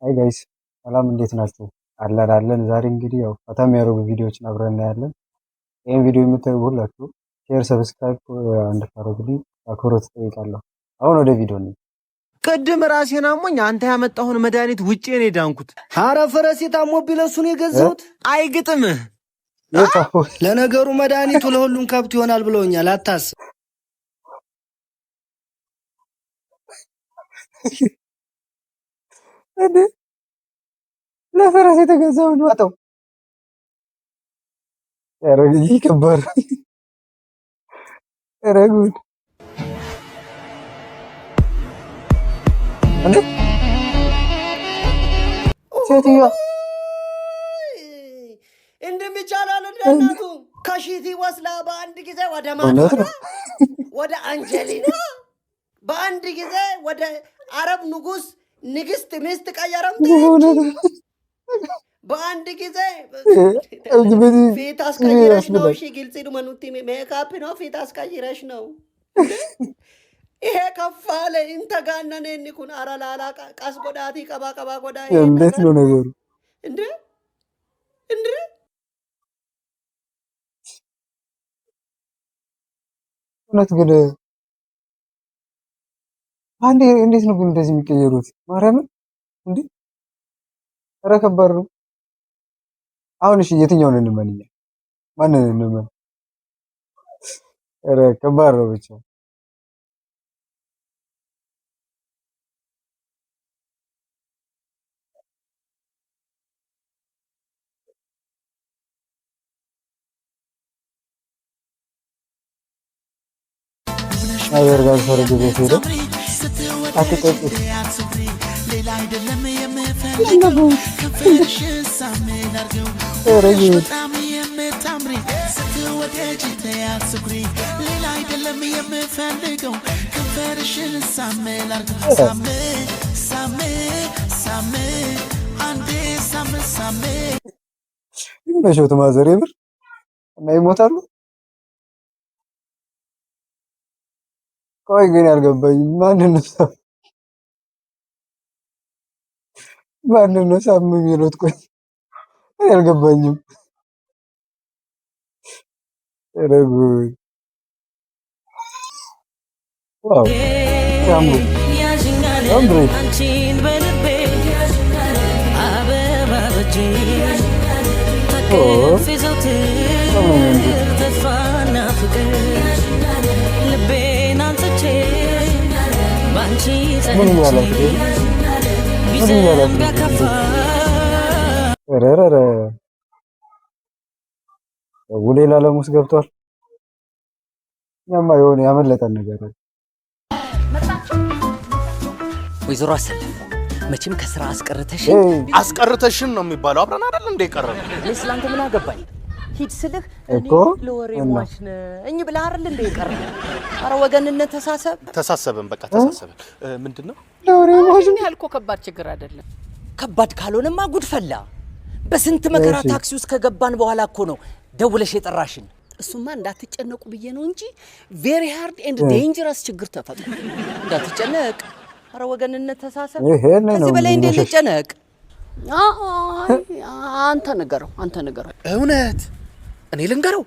አይ ጋይስ ሰላም እንዴት ናችሁ? አለን ዛሬ እንግዲህ ያው ፈታ የሚያደርጉ ቪዲዮዎችን አብረን እናያለን። ይሄን ቪዲዮ የምታዩ ሁላችሁ ሼር፣ ሰብስክራይብ እንድታደርጉልኝ አክብሮት እጠይቃለሁ። አሁን ወደ ቪዲዮ ነው። ቅድም ራሴን አሞኝ አንተ ያመጣሁን መድኃኒት ውጪ ነው የዳንኩት። ሐረ ፈረሴ ታሞብኝ ለሱን የገዛሁት አይግጥምህ። ለነገሩ መድኃኒቱ ለሁሉም ከብት ይሆናል ብለውኛል፣ አታስብ። እንዴ ለፈረስ የተገዛው ነው አጣው። ኧረ ይከበር ኧረ ጉድ እንዴ ሴትዮዋ እንደሚቻላል እንደናቱ ከሺቲ ወስላ በአንድ ጊዜ ወደ ማታ ወደ አንጀሊና በአንድ ጊዜ ወደ አረብ ንጉስ ንግስት ሚስት ቀየረም በአንድ ጊዜ ፊት አስቀይረሽ ነው። እሺ ግልጽ ነው። መኑቲ ሜካፕ ነው። ፊት አስቀይረሽ ነው። ይሄ ከፋለ እንተጋነነ እንኩን አራላላ ቀስ ጎዳቲ ቀባ ጎዳ እንዴት ነው ነገሩ? እንዴ እውነት ግን አንዴ እንዴት ነው ግን እንደዚህ የሚቀየሩት? ማርያምን እንዴ! ኧረ ከባድ ነው። አሁን እሺ የትኛውን እንመን? ማንን እንመን? ኧረ ከባድ ነው ብቻ። አየር ጋር ሰርግ ቤት ሄደ አትጠጪ ይመሸው ተማዘር የምር እና ይሞታሉ። ቆይ ግን ያልገባኝ ማንን ነው ሳም የሚሉት? ቆይ ያልገባኝም። ኧረ ጉድ! ዋው ያምሩ ያምሩ። ምን ኧረ ሌላ ዓለም ውስጥ ገብቷል። እኛማ የሆነ ያመለጠን ነገር ወይዘሮ አሰለፍ መቼም ከስራ አስቀርተሽን ነው የሚባለው። አብረን አይደል እንደ ቀረን። እኔ ስላንተ ምን አገባኝ? ሂድ ስልህ እኔ ለወሬ ሟች ነኝ ብለህ አይደል እንደ ቀረን። ኧረ ወገንነት ተሳሰብን፣ በቃ ተሳሰብን። ምንድነው ለወሬ ሟች ነው ያልኩህ? ከባድ ችግር አይደለም። ከባድ ካልሆነማ ጉድ ፈላ። በስንት መከራ ታክሲ ውስጥ ከገባን በኋላ እኮ ነው ደውለሽ የጠራሽን። እሱማ እንዳትጨነቁ ብዬ ነው እንጂ ቬሪ ሃርድ ኤንድ ዴንጀረስ ችግር ተፈጥሮ እንዳትጨነቅ። ኧረ ወገንነት ተሳሰብ። ከዚህ በላይ እንዴት ልጨነቅ? አንተ ንገረው። እውነት እኔ ልንገረው?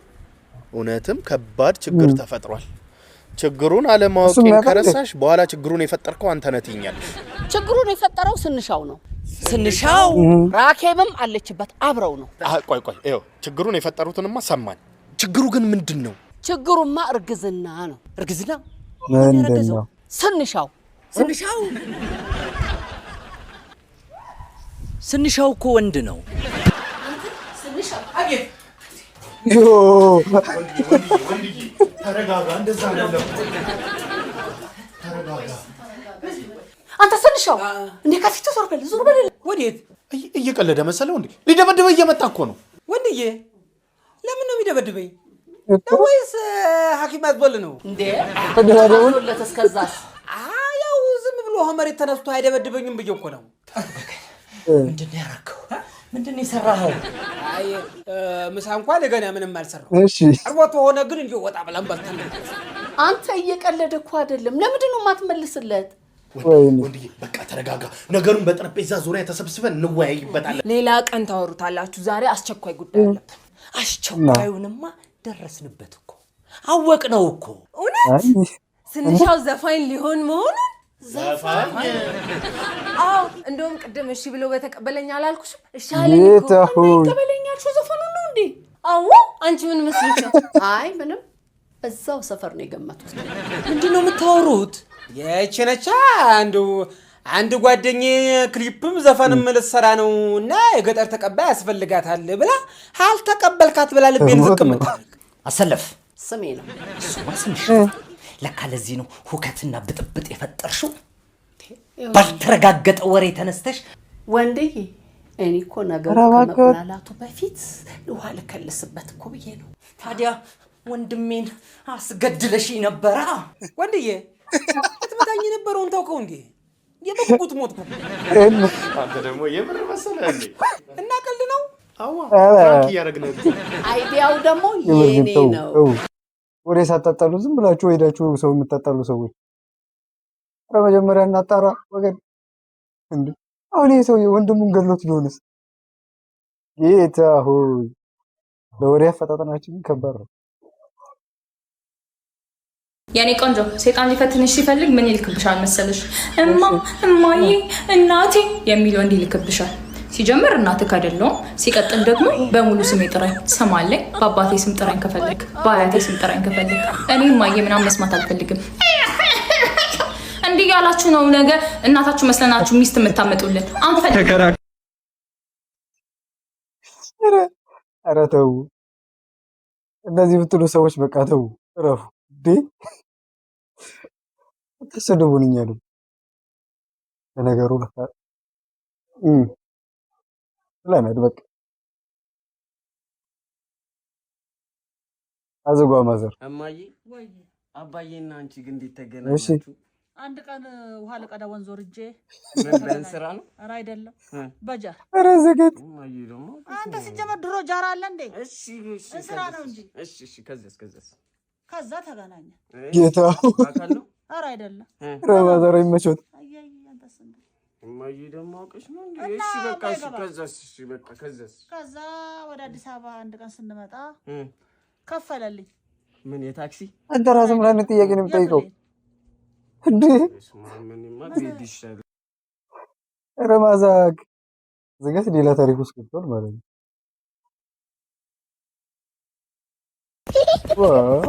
እውነትም ከባድ ችግር ተፈጥሯል። ችግሩን አለማወቄን ከረሳሽ በኋላ ችግሩን የፈጠርከው አንተ ነህ ትይኛለሽ። ችግሩን የፈጠረው ስንሻው ነው። ስንሻው ራኬብም አለችበት፣ አብረው ነው። ቆይ ይኸው ችግሩን የፈጠሩትንማ ሰማን። ችግሩ ግን ምንድን ነው? ችግሩማ እርግዝና ነው። እርግዝና ምንድን ነው? ስንሻው እኮ ወንድ ነው። ተረጋጋ። እንደዛ አይደለም። ተረጋጋ። አንተ ስንሻው እንዴ! ከፊቱ ዞር በል። ወዴት? እየቀለደ መሰለው እንዴ? ሊደበድበኝ እየመጣ እኮ ነው። ወንድዬ ለምን ነው የሚደበድበኝ? ወይስ ሐኪም አዝቦል ነው እንዴ? ተደረደውለት እስከዛስ? ያው ዝም ብሎ መሬት ተነስቶ አይደበድበኝም ብዬ እኮ ነው። ምንድን ነው ያደረገው? ምንድን ነው የሰራኸው? አይ ምሳ እንኳን ለገና ምንም አልሰራው። እሺ አርቦት ሆነ ግን እንዴ ወጣ ብለን በልተን። አንተ እየቀለደ እኮ አይደለም። ለምንድን ነው የማትመልስለት? ወንድዬ በቃ ተረጋጋ። ነገሩን በጠረጴዛ ዙሪያ ተሰብስበን እንወያይበታለን። ሌላ ቀን ታወሩታላችሁ። ዛሬ አስቸኳይ ጉዳይ አለብን። አስቸኳዩንማ ደረስንበት እኮ አወቅነው እኮ። እውነት ስንሻው ዘፋኝ ሊሆን መሆኑን ዘፋኝ? አዎ እንደውም ቅድም እሺ ብሎ በተቀበለኝ አላልኩሽም? እሺ አለኝ እኮ ተቀበለኛችሁ። ዘፈኑ ነው እንዴ? አዎ አንቺ ምን መስልሽ ነው? አይ ምንም እዛው ሰፈር ነው የገመቱት። ምንድነው የምታወሩት? የቸነቻ አንድ ጓደኛዬ ክሊፕም ዘፈንም ልትሰራ ነው እና የገጠር ተቀባይ ያስፈልጋታል ብላ አልተቀበልካት ብላ ልቤን ዝቅ የምታደርግ አሰለፍ ስሜ ነው። እሱማ ስምሽ ለካ ለዚህ ነው ሁከትና ብጥብጥ የፈጠርሽው። ባልተረጋገጠ ወሬ ተነስተሽ ወንድዬ እኔ እኮ ነገሩ ከመብላላቱ በፊት ውሃ ልከልስበት እኮ ብዬ ነው። ታዲያ ወንድሜን አስገድለሽ ነበር ወንድዬ። ትመታኝ የነበረውን ታውቀው እንዴ? የበቁት ሞትኩ። አንተ ደግሞ የምር መሰለህ እንዴ? እና ቀልድ ነው። አዋ ፍራንክ ያረግነው አይዲያው ደግሞ የኔ ነው። ወሬ ሳታጣሉ ዝም ብላችሁ ሄዳችሁ ሰው የምታጣሉ ሰዎች በመጀመሪያ እናጣራ ወገን። እንዴ አሁን ይሄ ሰው ወንድሙን ገድሎት ቢሆንስ? ጌታ ሆይ ለወሬ አፈጣጠናችን ከባድ ነው። ያኔ ቆንጆ ሰይጣን ሊፈትንሽ ሲፈልግ ምን ይልክብሻል መሰለሽ? እማዬ እናቴ የሚለው እንዲህ ይልክብሻል። ሲጀምር እናትህ አይደለም፣ ሲቀጥል ደግሞ በሙሉ ስም ጥራኝ ሰማለኝ። በአባቴ ስም ጥራኝ ከፈለክ፣ በአያቴ ስም ጥራኝ ከፈለክ። እኔ እማዬ ምናምን መስማት አልፈልግም። እንዲህ ያላችሁ ነው ነገ እናታችሁ መስለናችሁ ሚስት የምታመጡልን አንፈልግ። ኧረ ተው እንደዚህ ብትሉ ሰዎች በቃ ተው እረፉ። እንዴ ተሰደቡኝ አሉ። ለነገሩ ለነድ በቃ አዘጓ ማዘር እማዬ ወይ አባዬና አንቺ ግን እንዴት ተገናኛችሁ? አንድ ቀን ውሃ ለቀዳ ወንዝ ወርጄ ምን ስራ ነው? ኧረ አይደለም በጃር። ኧረ ዘገት እማዬ ደግሞ አንተ ሲጀመር ድሮ ጃራ አለ እንዴ? እሺ ስራ ነው እንጂ። እሺ ከዛ ተገናኘ። ጌታ አካል ነው? ኧረ አይደለም። ኧረ ማዘር ይመቾት። አያይ አንተስ እንዴ? እማዬ ደግሞ አውቀሽ ነው እንዴ? እሺ በቃ ከዛ ወደ አዲስ አበባ አንድ ቀን ስንመጣ ከፈለልኝ። ምን የታክሲ? አንተ ራስህ ምን አይነት ጥያቄ ነው የምጠይቀው እንዴ? ኧረ ማዛግ ዘገት ሌላ ታሪክ ውስጥ ገብቷል ማለት ነው። ዋው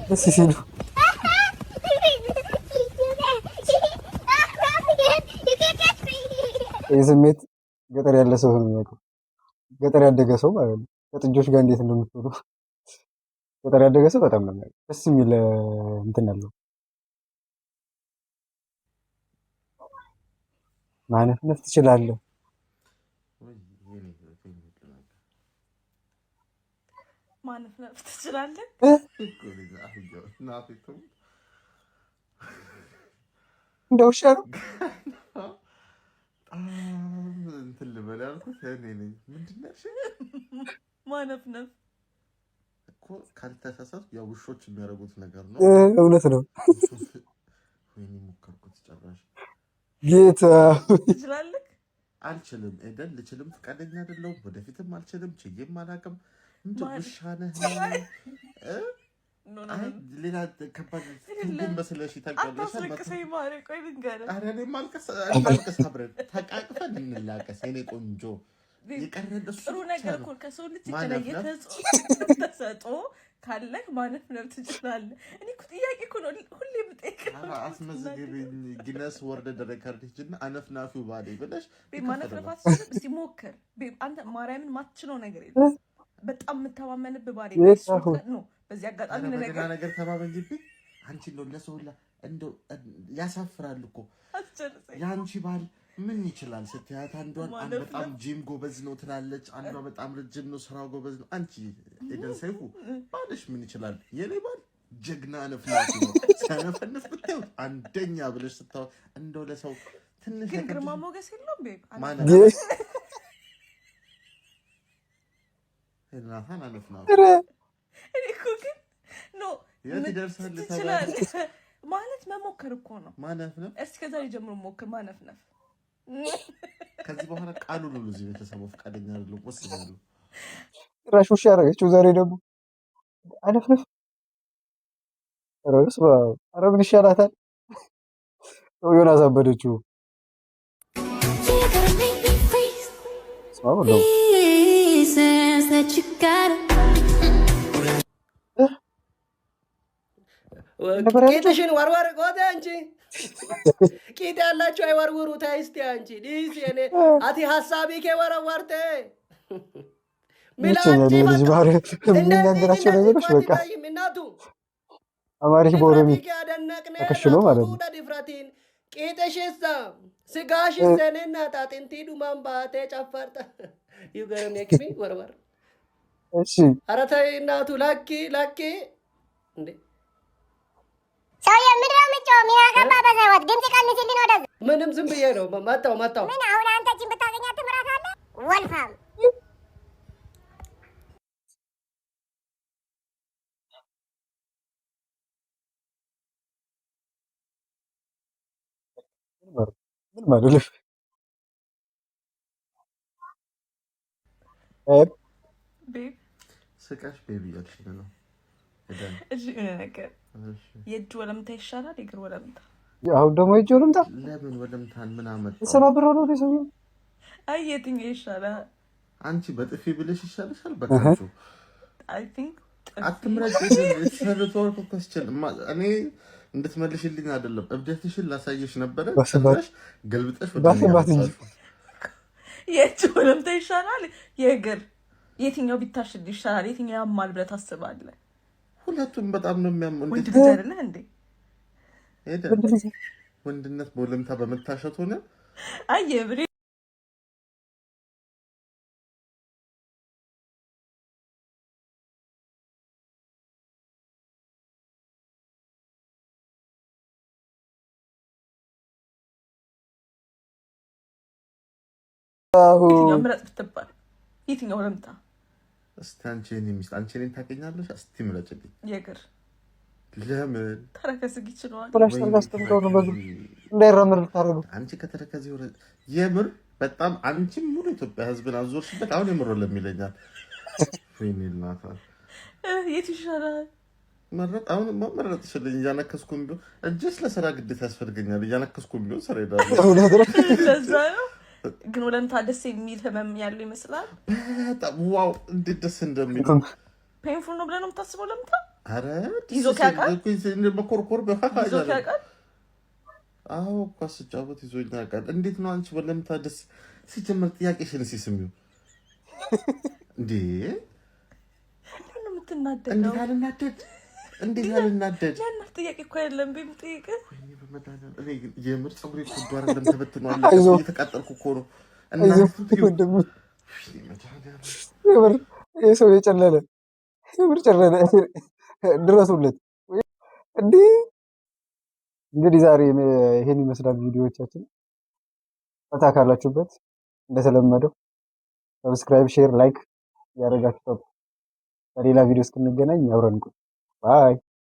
ደስ ሲሉ የስሜት ገጠር ያለ ሰው ነው የሚያውቀው። ገጠር ያደገ ሰው ማለት ነው። ከጥጆች ጋር እንዴት እንደምትሆኑ ገጠር ያደገ ሰው በጣም ነው የሚያውቀው። ደስ የሚል እንትን አለው። ማነፍነፍ ትችላለህ። ማነፍነፍ ትችላለህ። እንደ ውሻ ነው እንትን ልበል ያልኩት እኔ ነኝ። ምንድን ነው ማነፍነፍ እኮ ካልተሳሳትኩ ያው ውሾች የሚያደርጉት ነገር ነው። እውነት ነው። ወይኔ ሞከርኩት ጭራሽ። ጌታ ትችላለህ። አልችልም። ኤደን ልችልም ፈቃደኛ አይደለሁም። ወደፊትም አልችልም። ችዬም አላውቅም። ምንድን ውሻ ነህ? ሌላ ከባድ ትርጉም መስለሽ ታውቂያለሽ። ቆይ ልንገርህ። ኧረ እኔ እናልቅስ፣ አብረን ተቃቅፈን እንላቀስ። የእኔ ቆንጆ የቀረን እሱ ጥሩ ነገር እኮ ከሰው ልጅ የተለየ ተሰጥኦ ካለህ ማነፍነፍ ትችላለህ። እኔ እኮ ጥያቄ እኮ ነው ሁሌ የምጠይቀው። አስመዝግቢኝ ጊነስ ወርልድ ሬከርድ ሂጂና አነፍናፊው ባሌ ብለሽ ማነፍነፍ አትችልም። እስኪ ሞክር። አንተ ማርያምን ማትችለው ነገር የለም። በጣም የምተማመንብህ ባሌ ነው። በዚህ አጋጣሚ ነገር ተባበኝብኝ። አንቺ ነው ለሰው እንደው ያሳፍራል እኮ ያንቺ ባል ምን ይችላል ስትያት፣ አንዷን በጣም ጂም ጎበዝ ነው ትላለች፣ አንዷ በጣም ረጅም ነው ስራው ጎበዝ ነው። አንቺ ኤደን ሰይፉ ባልሽ ምን ይችላል? የኔ ባል ጀግና ነፍናት ነው። ሲያነፈንፍ ብታዩ አንደኛ ብለሽ ስታው እንደው ለሰው ትንሽ ግን ግርማ ሞገስ የለውም ቤብ ማለት እናታን አነፍናት እኔ እኮ ግን ኖ የት ይደርሳል? ማለት መሞከር እኮ ነው። ማነፍነፍ እስኪ ከዛ ጀምሮ ሞክር ማነፍነፍ። ከዚህ በኋላ ቃሉ ነው እዚህ ቤተሰቡ ፈቃደኛ አይደለም። ወስዳሉ ራሽ ውሻ ያረገችው ዛሬ ደግሞ አነፍነፍ ራስ ምን ይሻላታል? ዮናስ አበደችው። ስማው ነው ቂጥሽን ወርወር ጎተ አንቺ ቂጥ ያላችሁ አይወርውሩ። ተይ እስቲ አንቺ ዲስ የኔ አቲ ሐሳቢ ከወረወርተ ልጅ ባህሪ የሚናገራቸው ነገሮች በቃ አማሪክ በኦሮሚ ተከሽሎ ማለት ነው። ቂጥሽሳ ስጋሽስ ዘነና ጣጥንቲ ዱማን ባቴ ጨፈርተ ይገርም የክቢ ወርወር። እሺ ኧረ ተይ እናቱ ላኪ እንዴ ሰውዬ ምንድን ነው የምትጮህ? ሚያገባ በሰወት ድምፅ ቀንስልኝ ወደዚህ። ምንም ዝም ብዬ ነው መጣው። ምን አሁን አንተ እጅን ብታገኛት ትምራታለህ? ወልፋም ምን ማለት ስቃሽ ቤቢ ያልሽኝ ነው። እሺ ነገር የእጅ ወለምታ ይሻላል የእግር ወለምታ? አሁን ደግሞ የእጅ ወለምታ ለምን ወለምታን ምን አመጣው? ሰባብራ ነው ደሰው። አይ የትኛው ይሻላል? አንቺ በጥፊ ብለሽ ይሻልሻል። በቃ አይ ቲንክ አትምረጭ። ሰለቶር ኮስቸን እኔ እንድትመልሽልኝ አይደለም እብደትሽን ላሳየሽ ነበረ። ሰራሽ ገልብጠሽ ወደ የእጅ ወለምታ ይሻላል የእግር? የትኛው ቢታሽል ይሻላል? የትኛው ያማል ብለህ ታስባለህ? ሁለቱም በጣም ነው የሚያመው። ወንድ ልጅ አይደለህ እንዴ? ወንድነት በወለምታ በመታሸት ሆነ። አይ ብሬ የትኛው ምረጥ ብትባል የትኛው ወለምታ? እስቲ አንቺ እኔ ሚስት አንቺ እኔን ታገኛለሽ? እስቲ ምረጭልኝ። የእግር ለምን ተረከዝግ ይችላል? ብላሽ ተጋስተምተው ነው በግሩ እንዳይራመድ ታረዱ። አንቺ ከተረከዝ ይወረ የምር በጣም አንቺም ሙሉ ኢትዮጵያ ህዝብን አዞርሽበት። አሁን የምር ለሚለኛል ፊኒልናታ የት ይሻላል? መረጥ አሁን መረጥሽልኝ። እያነከስኩም ቢሆን እጅስ ለስራ ግዴታ ያስፈልገኛል። እያነከስኩም ቢሆን ስራ ሄዳለሁ። ለዛ ነው ግን ወለምታ ደስ የሚል ህመም ያለው ይመስላል። በጣም ዋው እንዴት ደስ እንደሚል። ፔንፉል ነው ብለህ ነው የምታስበው ለምታ? አረ ይዞ ካቃል በኮርኮር በፋፋ ይዞ ካቃል? አዎ ኳስ ስጫወት ይዞኝ ያውቃል። እንዴት ነው አንቺ ወለምታ ደስ ሲጀምር? ጥያቄሽን ሲስሚው እንዴ ለምን የምትናደደው? እንዴት አልናደድ? እንዴት አልናደድ? ለምን ጥያቄ እኮ አይደለም ቢምጥይቅ። ወይኔ በመዳን እኔ የምር ፀጉሬ እኮ አይደለም ተበትኗል። እየተቃጠልኩ እኮ ነው። እና ወንድሙ የምር የሰው የጨለለ የምር ጨለለ። ድረሱለት እንዴ! እንግዲህ ዛሬ ይሄን ይመስላል ቪዲዮዎቻችን። ፈታ ካላችሁበት እንደተለመደው ሰብስክራይብ፣ ሼር፣ ላይክ ያደረጋችሁ በሌላ ቪዲዮ እስክንገናኝ አብረን ባይ